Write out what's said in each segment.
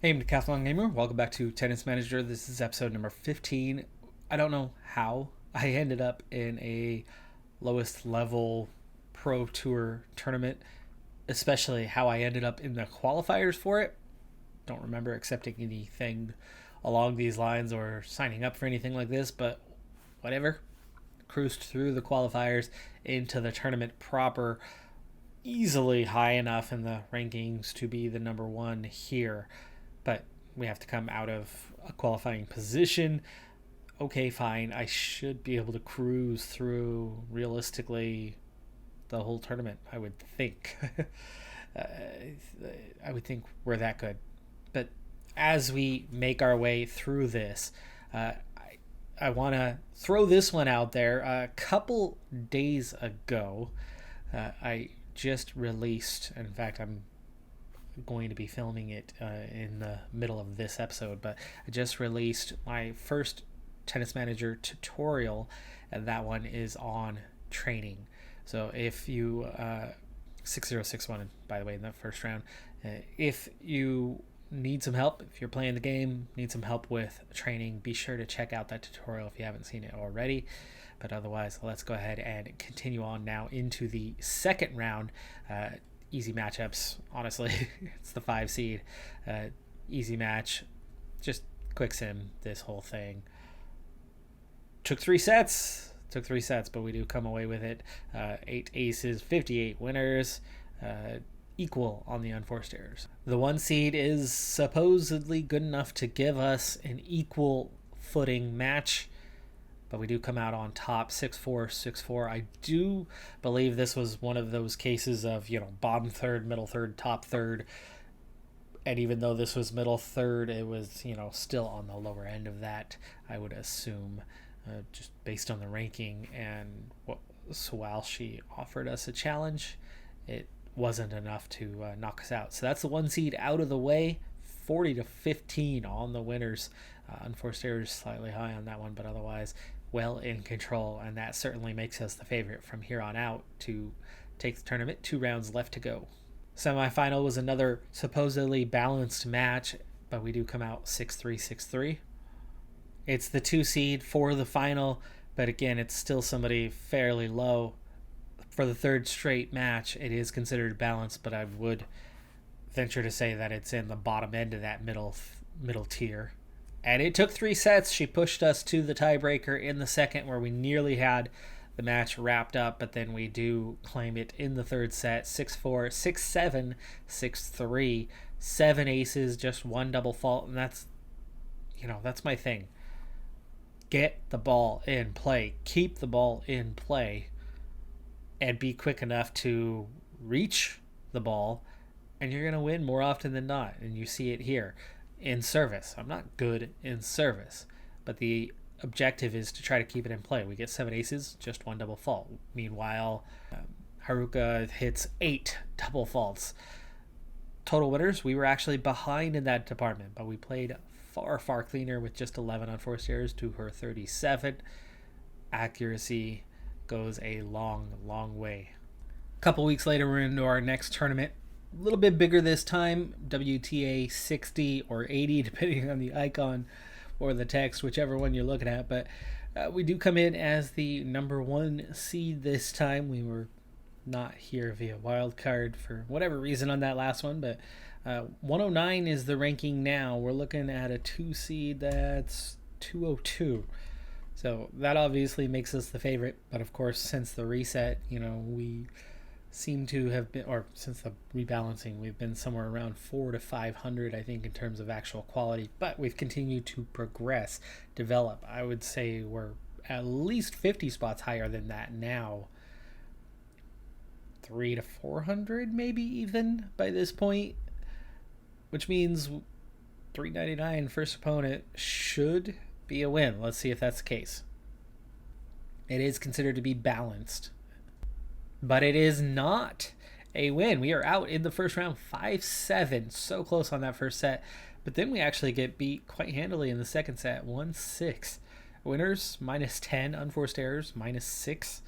Hey, I'm Decathlon Gamer. Welcome back to Tennis Manager. This is episode number 15. I don't know how I ended up in a lowest level pro tour tournament, especially how I ended up in the qualifiers for it. Don't remember accepting anything along these lines or signing up for anything like this, but whatever. Cruised through the qualifiers into the tournament proper, easily high enough in the rankings to be the number one here. But we have to come out of a qualifying position. Okay, fine. I should be able to cruise through realistically the whole tournament, I would think. uh, I would think we're that good. But as we make our way through this, I want to throw this one out there. A couple days ago, I just released, in fact, I'm going to be filming it in the middle of this episode, but I just released my first Tennis Manager tutorial, and that one is on training. So if you 6061, by the way, in the first round, if you need some help, if you're playing the game, need some help with training, be sure to check out that tutorial if you haven't seen it already. But otherwise, let's go ahead and continue on now into the second round. Easy matchups, honestly. It's the 5 seed. Easy match. Just quick sim this whole thing. Took three sets, but we do come away with it. 8 aces, 58 winners. Equal on the unforced errors. The 1 seed is supposedly good enough to give us an equal footing match, but we do come out on top 6-4, 6-4. I do believe this was one of those cases of, bottom third, middle third, top third. And even though this was middle third, it was, still on the lower end of that, I would assume, just based on the ranking. And so while she offered us a challenge, it wasn't enough to knock us out. So that's the 1 seed out of the way. 40-15 on the winners. Unforced errors slightly high on that one, but otherwise well in control, and that certainly makes us the favorite from here on out to take the tournament. 2 rounds left to go. Semifinal was another supposedly balanced match, but we do come out 6-3, 6-3. It's the 2 seed for the final, but again, it's still somebody fairly low. For the third straight match, it is considered balanced, but I would venture to say that it's in the bottom end of that middle tier. And it took 3 sets. She pushed us to the tiebreaker in the second, where we nearly had the match wrapped up, but then we do claim it in the third set. 6-4, 6-7, 6-3, 7 aces, just 1 double fault, and that's my thing. Get the ball in play. Keep the ball in play. And be quick enough to reach the ball, and you're going to win more often than not. And you see it here. In service, I'm not good in service, but the objective is to try to keep it in play. We get 7 aces, just 1 double fault. Meanwhile, Haruka hits 8 double faults. Total winners, we were actually behind in that department, but we played far cleaner with just 11 unforced errors to her 37. Accuracy goes a long way. A couple weeks later, we're into our next tournament. A little bit bigger this time, WTA 60 or 80, depending on the icon or the text, whichever one you're looking at. But we do come in as the number 1 seed this time. We were not here via wild card for whatever reason on that last one, but 109 is the ranking now. We're looking at a 2 seed that's 202. So that obviously makes us the favorite. But of course, since the reset, we seem to have been, or since the rebalancing, we've been somewhere around 400 to 500, I think, in terms of actual quality. But we've continued to progress, develop. I would say we're at least 50 spots higher than that now. 300 to 400, maybe even by this point, which means 399 first opponent should be a win. Let's see if that's the case. It is considered to be balanced, but it is not a win. We are out in the first round 5-7, so close on that first set, but then we actually get beat quite handily in the second set, 1-6. Winners -10, unforced errors -6,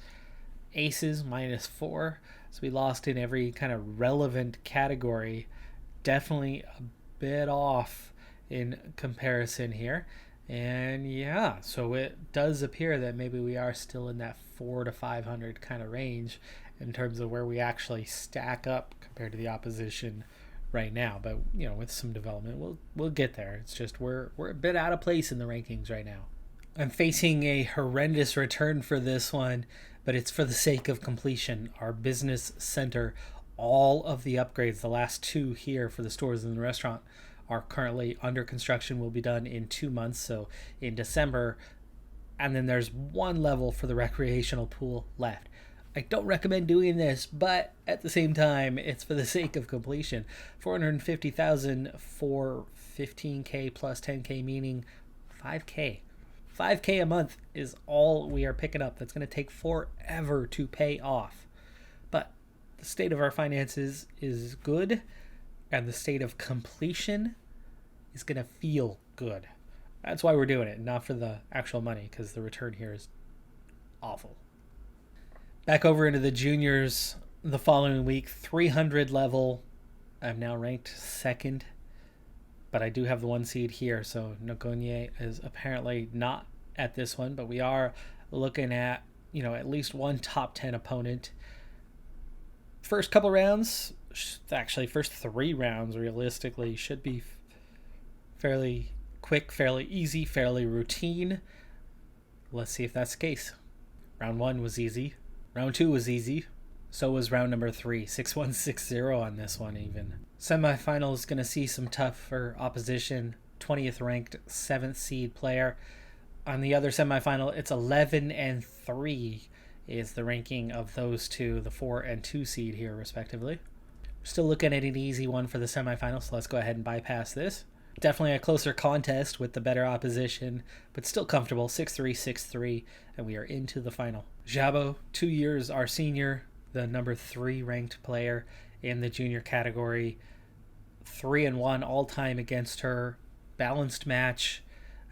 aces -4. So we lost in every kind of relevant category. Definitely a bit off in comparison here. And yeah, so it does appear that maybe we are still in that 4 to 500 kind of range in terms of where we actually stack up compared to the opposition right now. But you know, with some development, we'll get there. It's just we're a bit out of place in the rankings right now. I'm facing a horrendous return for this one, but it's for the sake of completion. Our business center, all of the upgrades, the last two here for the stores and the restaurant, are currently under construction, will be done in 2 months, so in December. And then there's one level for the recreational pool left. I don't recommend doing this, but at the same time, it's for the sake of completion. 450,000 for 15K plus 10K, meaning 5K. 5K a month is all we are picking up. That's going to take forever to pay off. But the state of our finances is good, and the state of completion is going to feel good. That's why we're doing it, not for the actual money, because the return here is awful. Back over into the juniors the following week, 300 level. I'm now ranked second, but I do have the 1 seed here, so Nogonye is apparently not at this one, but we are looking at, you know, at least one top 10 opponent. First couple rounds, actually first 3 rounds realistically, should be fairly quick, fairly easy, fairly routine. Let's see if that's the case. Round 1 was easy. Round 2 was easy. So was round number 3. 6-1, 6-0 on this one even. Semifinal is going to see some tougher opposition. 20th ranked 7th seed player. On the other semifinal, it's 11-3 is the ranking of those two, the 4 and 2 seed here respectively. We're still looking at an easy one for the semifinal, so let's go ahead and bypass this. Definitely a closer contest with the better opposition, but still comfortable. 6-3, 6-3, and we are into the final. Jabo, 2 years our senior, the number 3 ranked player in the junior category. 3-1 all time against her. Balanced match.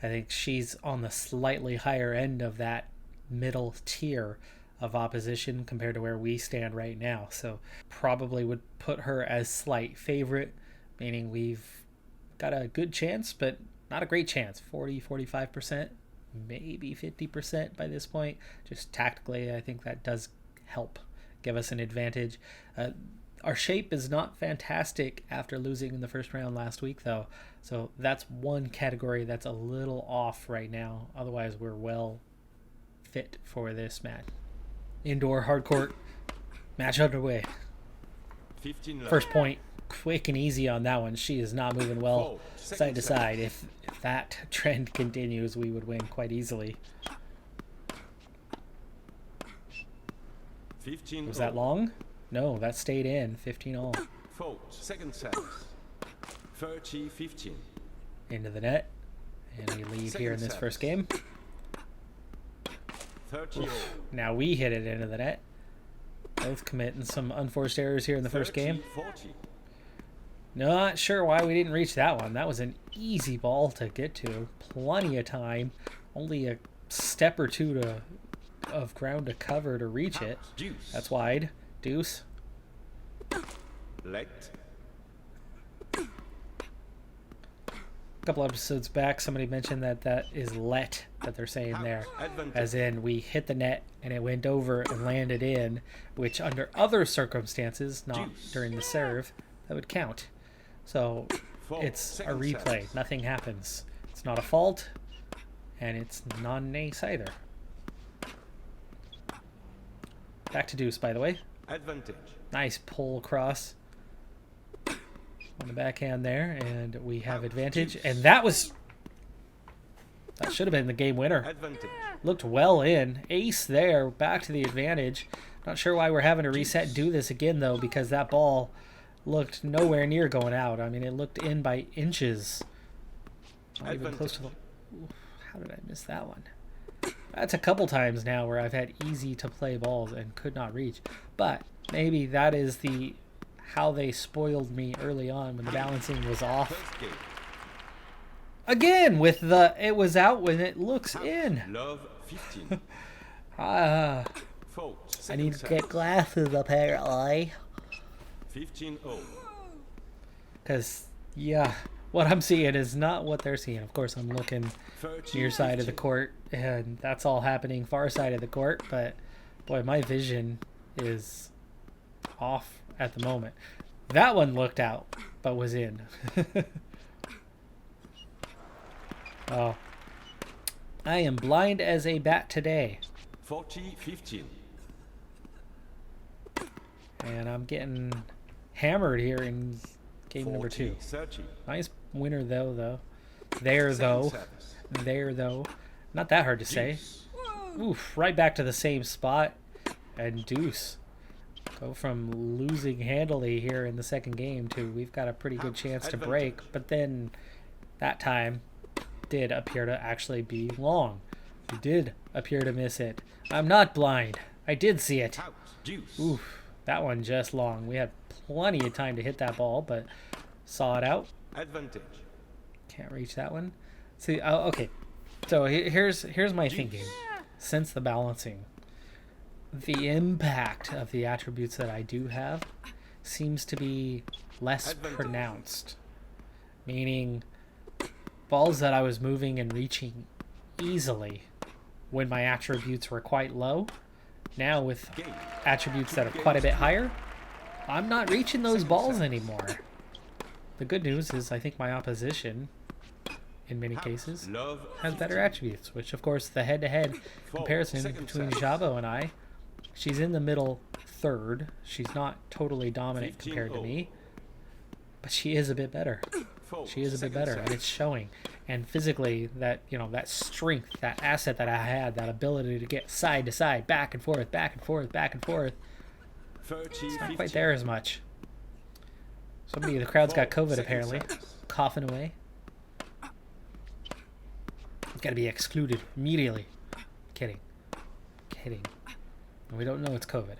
I think she's on the slightly higher end of that middle tier of opposition compared to where we stand right now. So probably would put her as slight favorite, meaning we've got a good chance, but not a great chance. 40-45%, maybe 50% by this point. Just tactically, I think that does help give us an advantage. Our shape is not fantastic after losing in the first round last week, though. So that's one category that's a little off right now. Otherwise, we're well fit for this match. Indoor hardcourt match underway. First point. Quick and easy on that one. She is not moving well side to side. If that trend continues, we would win quite easily. Was that long? No, that stayed in. 15-all. Second set. 30-15. Into the net. And we lead here in this first game. Now we hit it into the net. Both committing some unforced errors here in the first game. Not sure why we didn't reach that one. That was an easy ball to get to. Plenty of time. Only a step or two of ground to cover to reach it. That's wide. Deuce. Let. A couple episodes back, somebody mentioned that is let that they're saying there. As in, we hit the net and it went over and landed in, which under other circumstances, not during the serve, that would count. So it's a replay. Nothing happens. It's not a fault, and it's non-ace either. Back to deuce, by the way. Advantage. Nice pull across on the backhand there, and we have advantage. And that should have been the game winner. Advantage. Looked well in. Ace there. Back to the advantage. Not sure why we're having to reset and do this again, though, because that ball looked nowhere near going out. I mean, it looked in by inches. Not even close to the... Oof, how did I miss that one? That's a couple times now where I've had easy to play balls and could not reach. But maybe that is how they spoiled me early on when the balancing was off. Again, with the it was out when it looks in. Love 15. I need to get glasses apparently. 15-0. Because Yeah, what I'm seeing is not what they're seeing. Of course, I'm looking 13, near side of the 15. court, and that's all happening far side of the court. But boy, my vision is off at the moment. That one looked out, but was in. Oh, I am blind as a bat today, 40, 15. and I'm getting hammered here in game number 40, 2. 30. Nice winner though. There Second though. service. There though. Not that hard to say. Deuce. Oof, right back to the same spot. And deuce. Go from losing handily here in the second game to we've got a pretty good chance to break. But then that time did appear to actually be long. We did appear to miss it. I'm not blind. I did see it. Out. Deuce. Oof, that one just long. We had plenty of time to hit that ball, but saw it out. Advantage. Can't reach that one. See, okay. So here's my thinking. Since the balancing, the impact of the attributes that I do have seems to be less pronounced. Meaning, balls that I was moving and reaching easily when my attributes were quite low, now with attributes that are quite a bit higher, I'm not reaching those balls anymore. The good news is I think my opposition, in many cases, Love. has better attributes, which of course the head-to-head comparison between Jabo and I, she's in the middle third. She's not totally dominant compared to me, but she is a bit better. She is a bit better, and it's showing. And physically, that that strength, that asset that I had, that ability to get side to side, back and forth, back and forth, back and forth, 30, it's not 50. quite there as much. Somebody, the crowd's got COVID apparently, coughing away. It's got to be excluded immediately. Kidding. And we don't know it's COVID.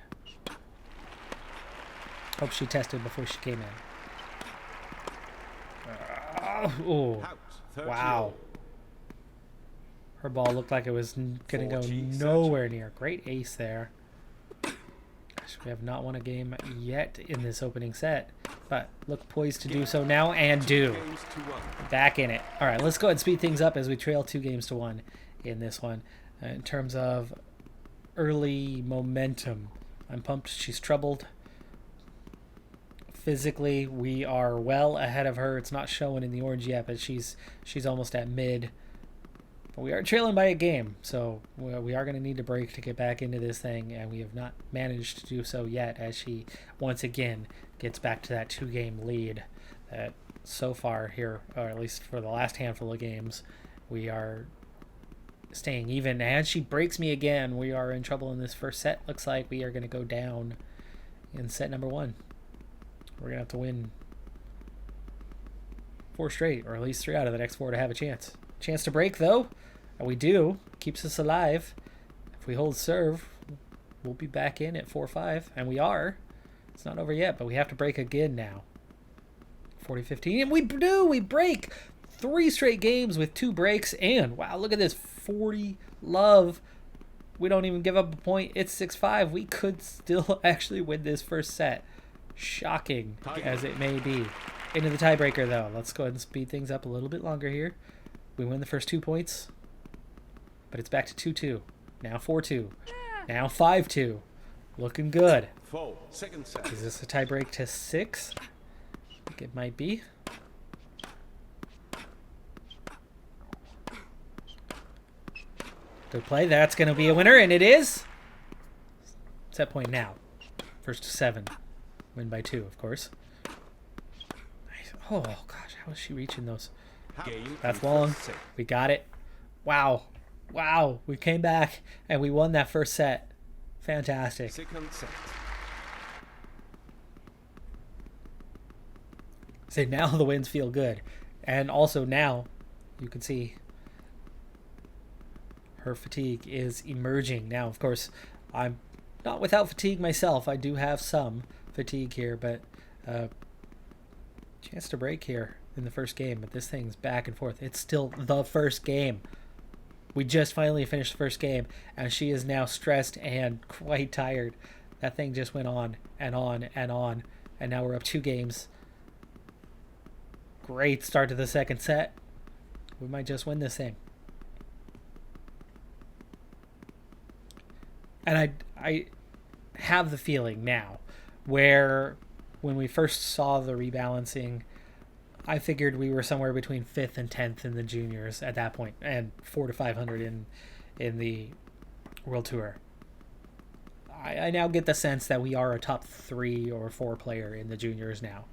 Hope she tested before she came in. Oh, Out. 30. wow. Her ball looked like it was going to go 40, nowhere near. Great ace there. Gosh, we have not won a game yet in this opening set, but look poised to do so now and do. Games to 1. Back in it. All right, let's go ahead and speed things up as we trail 2-1 in this one. In terms of early momentum, I'm pumped. She's troubled. Physically, we are well ahead of her. It's not showing in the orange yet, but she's almost at mid. But we are trailing by a game, so we are going to need to break to get back into this thing, and we have not managed to do so yet as she once again gets back to that 2-game lead that so far here, or at least for the last handful of games, we are staying even. And she breaks me again. We are in trouble in this first set. Looks like we are going to go down in set number 1. We're going to have to win 4 straight, or at least 3 out of the next 4 to have a chance. Chance to break, though. And we do. Keeps us alive. If we hold serve, we'll be back in at 4-5. And we are. It's not over yet, but we have to break again now. 40-15. And we do! We break! 3 straight games with 2 breaks. And, wow, look at this. 40 love. We don't even give up a point. It's 6-5. We could still actually win this first set. Shocking as it may be. Into the tiebreaker, though. Let's go ahead and speed things up a little bit longer here. We win the first 2 points, but it's back to 2-2. Now 4-2. Now 5-2. Looking good. 4. Second set. Is this a tiebreak to 6? I think it might be. Good play. That's going to be a winner, and it is. Set point now. First to 7. Win by 2, of course. Nice. Oh, gosh. How is she reaching those? Game. That's long. We got it. Wow. Wow. We came back, and we won that first set. Fantastic. Second set. So now the wins feel good. And also now, you can see her fatigue is emerging. Now, of course, I'm not without fatigue myself. I do have some fatigue here, but chance to break here in the first game. But this thing's back and forth. It's still the first game. We just finally finished the first game, and she is now stressed and quite tired. That thing just went on and on and on, and now we're up 2 games. Great start to the second set. We might just win this thing. And I have the feeling now where when we first saw the rebalancing, I figured we were somewhere between 5th and 10th in the juniors at that point, and 4 to 500 in the World Tour. I now get the sense that we are a top 3 or 4 player in the juniors now.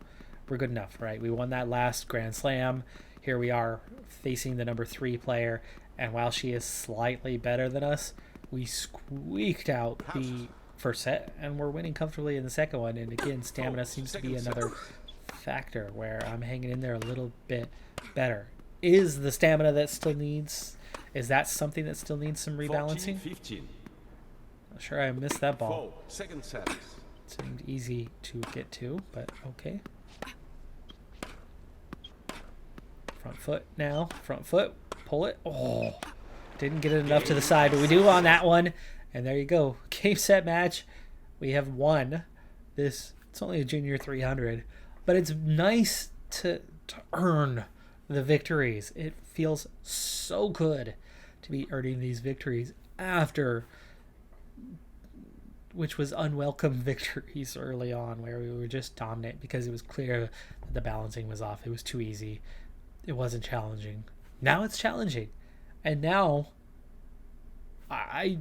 We're good enough, right? We won that last Grand Slam. Here we are facing the number 3 player, and while she is slightly better than us, we squeaked out the first set, and we're winning comfortably in the second one. And again, stamina seems to be another factor where I'm hanging in there a little bit better. Is the stamina that still needs? Is that something that still needs some rebalancing? 14-15. Not sure I missed that ball. 4 second service. Seemed easy to get to, but okay. Front foot now. Front foot. Pull it. Oh, didn't get it enough to the side, but we do on that one. And there you go. Game, set, match. We have won this. It's only a junior 300, but it's nice to earn the victories. It feels so good to be earning these victories after, which was unwelcome victories early on where we were just dominant because it was clear that the balancing was off. It was too easy. It wasn't challenging. Now it's challenging. And now I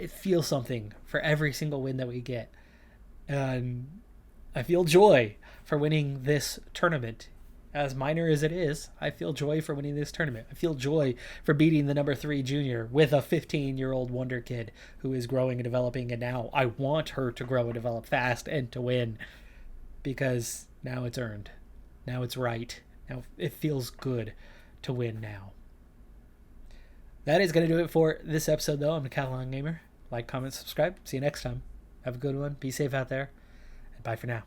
feel something for every single win that we get. And I feel joy for winning this tournament. As minor as it is, I feel joy for winning this tournament. I feel joy for beating the number 3 junior with a 15-year-old wonder kid who is growing and developing. And now I want her to grow and develop fast and to win because now it's earned. Now it's right. Now it feels good to win now. That is going to do it for this episode, though. I'm Decathlon Gamer. Like, comment, subscribe. See you next time. Have a good one. Be safe out there. And bye for now.